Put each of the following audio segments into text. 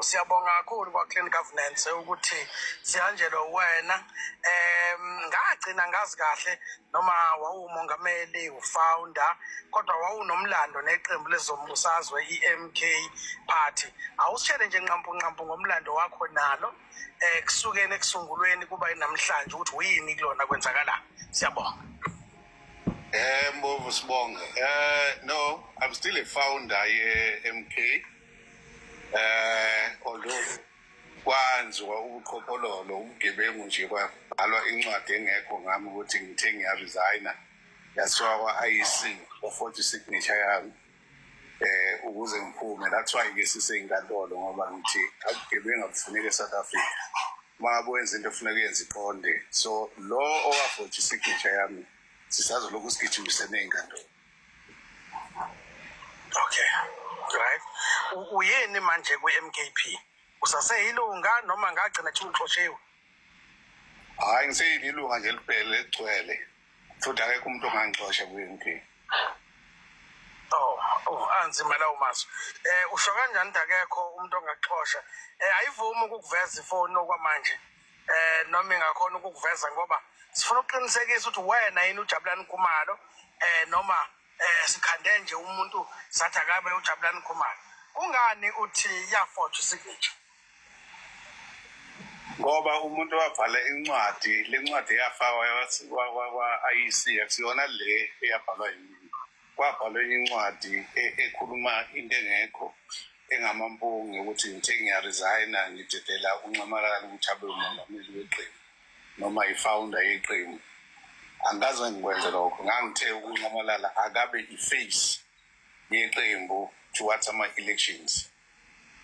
Siyabonga kakhulu kwa Clean Governance ukuthi sihanjelwe wena ngagcina ngazi kahle noma wawumongameli ufounder kodwa wawunomlando neqembu lezombusazwe iMK Party. Awusitshele nje nqampu ngomlando wakho nalo kusukeni ekusungulweni kuba namhlanje ukuthi uyini kulona kwenzakala. Siyabonga. Mbovu sibonga. No, I'm still a founder MK. Although kwanziwa ubuqhophololo ubugebengu nje kwabhalwa incwadi engekho ngami ukuthi ngithe ngiyaresigna yasiwa kwa-IEC for signature yami ukuze ngiphume. That's why ke siseyinkantolo ngoba ngithi akugebengu akufuneka eSouth Africa uma wenza into efuneka yenza iqonde. So lo owa-40 signature yami sisazolokhu sigijimisene enkantolo. Okay, right. Uyini manje kwi-MKP? Usaseyilunga noma ngagcina nje uxoshiwe? Hayi ngiseyilunga nje liphele ligcwele. Futhi akekho umuntu ongangixosha kwi-MK. Anzima lawo mazwi. Usho kanjani akekho umuntu ongaxosha? Ayivumi ukukuveza ifoni okwamanje. Noma ingakhona ukukuveza ngoba sifuna ukuqinisekisa ukuthi wena yini uJabulani Khumalo noma sikhande nje umuntu sathi akabe uJabulani Khumalo. Kungani uthi ya-40 signature? Ngoba umuntu wabhala incwadi, le ncwadi yafakwa kwa-IEC akusiyona le eyabhalwa yimi. Kwabhalwa incwadi ekhuluma into engekho engamampunge ukuthi ngithe ngiyaresigna ngidedela uNcamalala ukuthi abe umongameli weqembu noma i-founder yeqembu. Angaze ngikwenze lokho. Ngangithe uNcamalala akabe i-face yeqembu towards ama-elections.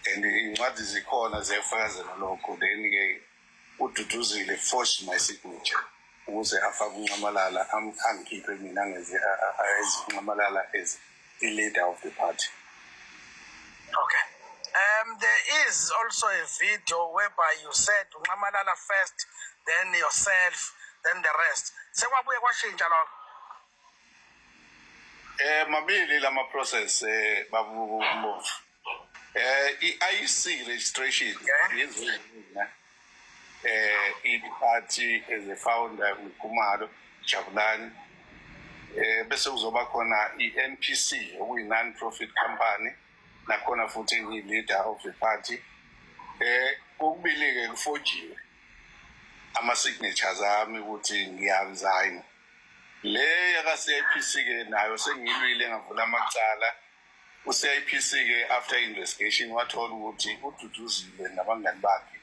And incwadi zikhona ziyafakazela lokho. Then-ke uDuduzile forced my signature ukuze afake uNcamalala angikhiphe mina as uNcamalala as the leader of the party. Okay. There is also a video whereby you said uNcamalala first, then yourself, then the rest. Sekwabuye kwashintsha lokho? Mabili lama process babu Mbovu. I-IEC registration yenziwe mina i-party as a founder uKhumalo Jabulani. Bese kuzoba khona i-NPC okuyi non-profit company nakhona futhi ngi-leader of the party. Kokubili-ke kufojiwe ama-signatures ami ukuthi ngiyaresign. Le yaka-CIPC-ke nayo sengiyilwile ngavula amacala. U-CIPC-ke after investigation wathola ukuthi uDuduzile nabangani bakhe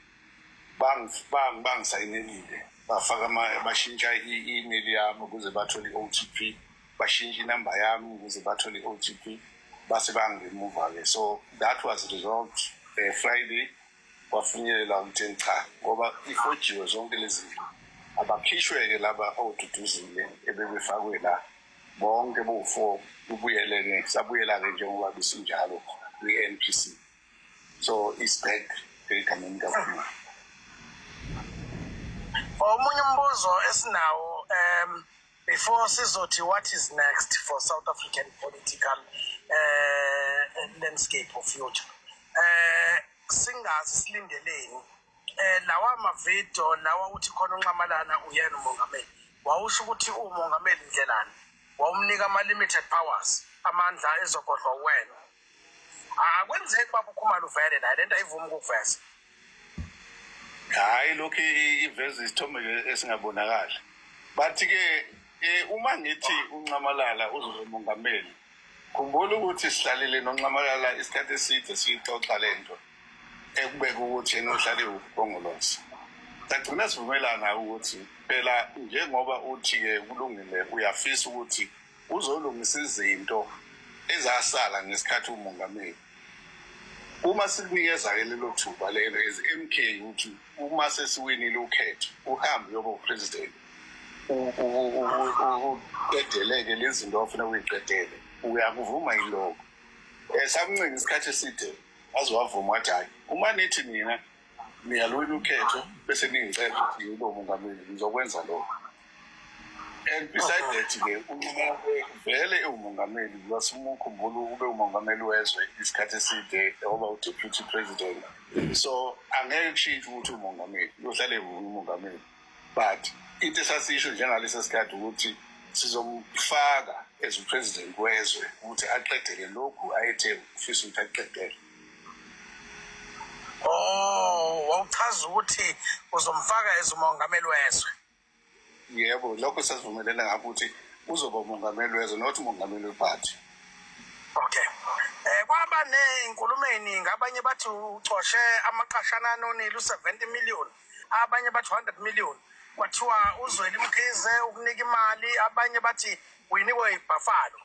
bangisayinelile bashintsha i-email yami ukuze bathole i-OTP, bashintsha inamba yami ukuze bathole i-OTP, base bangimuva-ke. So that was resolved Friday. Wafinyelela ukuthi cha ngoba ifojiwe zonke lezi zinto abakhishwe-ke laba oDuduzile ebebefakwe la bonke bo4 kubuyeleke sabuyela-ke njengoba besinjalo kwi-NPC. So it's back egameni kakhulu. Omunye umbuzo esinawo before sizothi what is next for South African political landscape of future. Singazi silindeleni lawa amavidiyo lawa uthi khona uNcamalala uyena umongameli. Wawusho ukuthi umongameli indlelani? Wawumnika ama-limited powers, amandla ezogodlwa wena. Akwenzeki baba uKhumalo uvele naye lento ayivumi ukuveza. Hayi lokhu iveza isithombe esingabonakala. Bathi-ke uma ngithi uNcamalala uzoba umongameli, khumbula ukuthi sihlalile noNcamalala isikhathi eside siyixoxa lento ekubeka ukuthi yena uhlale uBhongolose. Sagcina sivumelana ukuthi phela njengoba uthi-ke kulungile uyafisa ukuthi uzolungisa izinto ezasala ngesikhathi umongameli. Uma sikunikeza-ke lelo thuba lelo as MK ukuthi uma sesiwinile ukhetho uhambe uyoba upresident uqedeleke lezi zinto ofuna uyiqedele uyakuvuma yilokho. Sakuncenga isikhathi eside waze wavuma wathi hayi uma nithi mina niyalwina ukhetho bese ningicela ukuthi ngibe umongameli ngizokwenza lokho. And besides that-ke vele umongameli wasemukhumbula ube umongameli wezwe isikhathi eside oba u-deputy president. So angeke kushintshe ukuthi umongameli uyohlale umongameli, but into esasisho njengalesa sikhathi ukuthi sizomfaka as upresident wezwe ukuthi aqedele lokhu ayethe ufisa ukuthi aqedele. Wawuchaza ukuthi uzomfaka as umongameli wezwe. Yebo, lokho sasivumelene ngakho ukuthi uzoba umongameli wezwe not umongameli wephathi. Okay. Kwaba nezinkulumo eziningi, abanye bathi ucoshe amaqashana anonile u70 million, abanye bathi 100 million. Kwathiwa uZweli Mkhize ukunika imali, abanye bathi uyinikwe iBuffalo.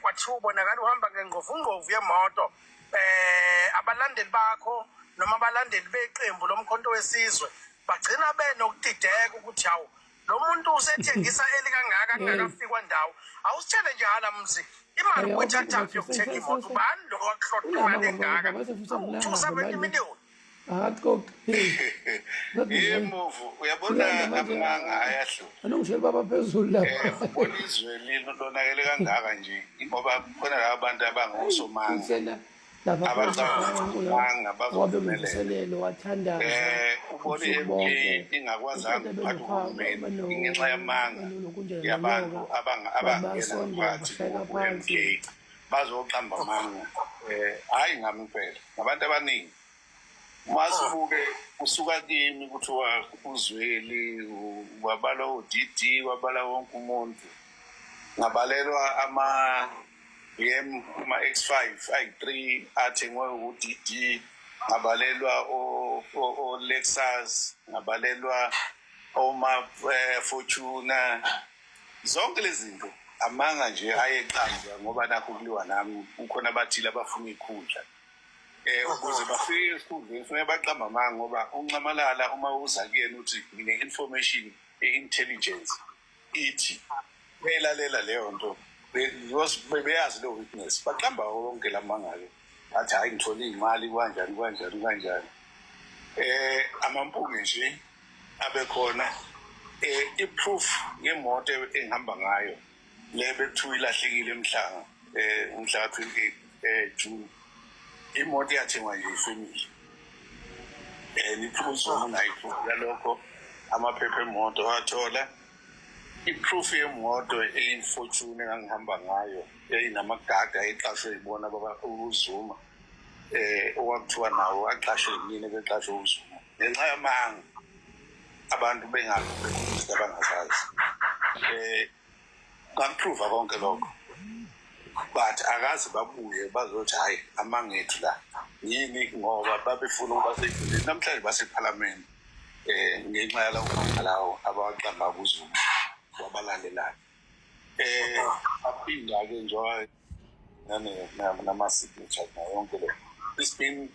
Kwathiwa ubonakala uhamba ngengqovungqovu yemoto. Abalandeli bakho noma abalandeli beqembu lomkhonto wesizwe bagcina benokudideka ukuthi hawu lo muntu usethengisa elikangaka kungakafikwa ndawo. Awusitshele njalo mzi imali oyithatha yokuthenga imoto ubani lo wakuhlotha imali engaka 270 million. Yemuvu uyabona amanga ayahluka. Anongishela baba phezulu lapha. Ubona izwe lino lonakele kangaka nje ngoba khona laba bantu abangosomanga. Abacabanga bazomelele wathanda ubone MP ingakwazanga ukuphatha uhulumeni ngenxa yamanga yabantu abangena phakathi MP bazoqamba amanga. Hayi ngami kuphela nabantu abaningi masibuke usuka kimi kuthiwa uZweli wabala uDD wabala wonke umuntu ngabalelwa ama X5 i3 athengwe uDD, ngabalelwa o Lexus, ngabalelwa oma Fortuna. Zonke lezi zinto amanga nje ayeqanjwa ngoba nakho kuliwa nami ukhona abathile abafuna ikhundla. Ukuze bafike esikhundleni kufanele baqamba amanga ngoba uNcamalala uma uza kuyena uthi ngine information e-intelligence ithi belalela leyo nto bebeyazi leyo witness baqamba wonke lamanga-ke athi hayi ngithole iy'mali kanjani. Amampunge nje abekhona i-proof yemoto engihamba ngayo le bekuthiwa ilahlekile umhla ka-28 June. Imoto yathengwa nje ifamily. Ni-proof unayi-proof yalokho amaphepha emoto wathola. I-proof yemoto eyi-Fortune engangihamba ngayo eyinamagaga eqashwe yibona baba uZuma. Okwakuthiwa nawo aqashwe yini beqashwe uZuma. Ngenxa yamanga abantu bengazi abangazazi. Ngakuprova konke lokho. But akazi babuye bazothi hayi amangethu la yini ngoba babefuna ukuba seyifundile namhlanje baseParliament ngenxa yalawo lawo abaqamba kuZuma wabalalelayo. Aphinda-ke njengoba nama-signature yonke le. It's been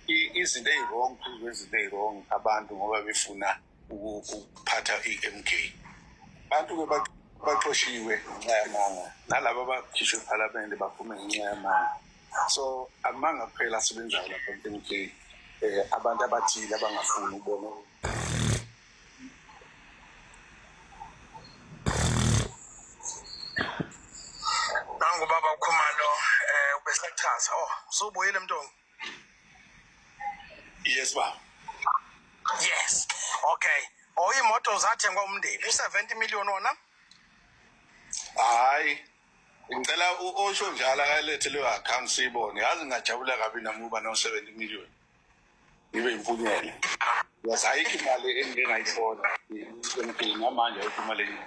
izinto eyi-wrong phezu kwezinto eyi-wrong abantu ngoba befuna ukuphatha i-MK. Abantu-ke baxoshiwe ngenxa yamanga nalabo abakhishwe eParliament baphume ngenxa yamanga. So amanga kuphela asebenzayo lapha ku-MK, abantu abathile abangafuni ukubona. Nangubaba uKhumalo ubesaqhaza usubuyile Mntongi. Yes baba. Yes. Okay. Imoto zathengwa umndeni u70 million wona. Hayi ngicela osho njalo akalethe leyo account siyibone yazi ngajabula kabi namuba no70 million ibe impunyela. Yasayikho imali engingayifona namanje ayikho imali.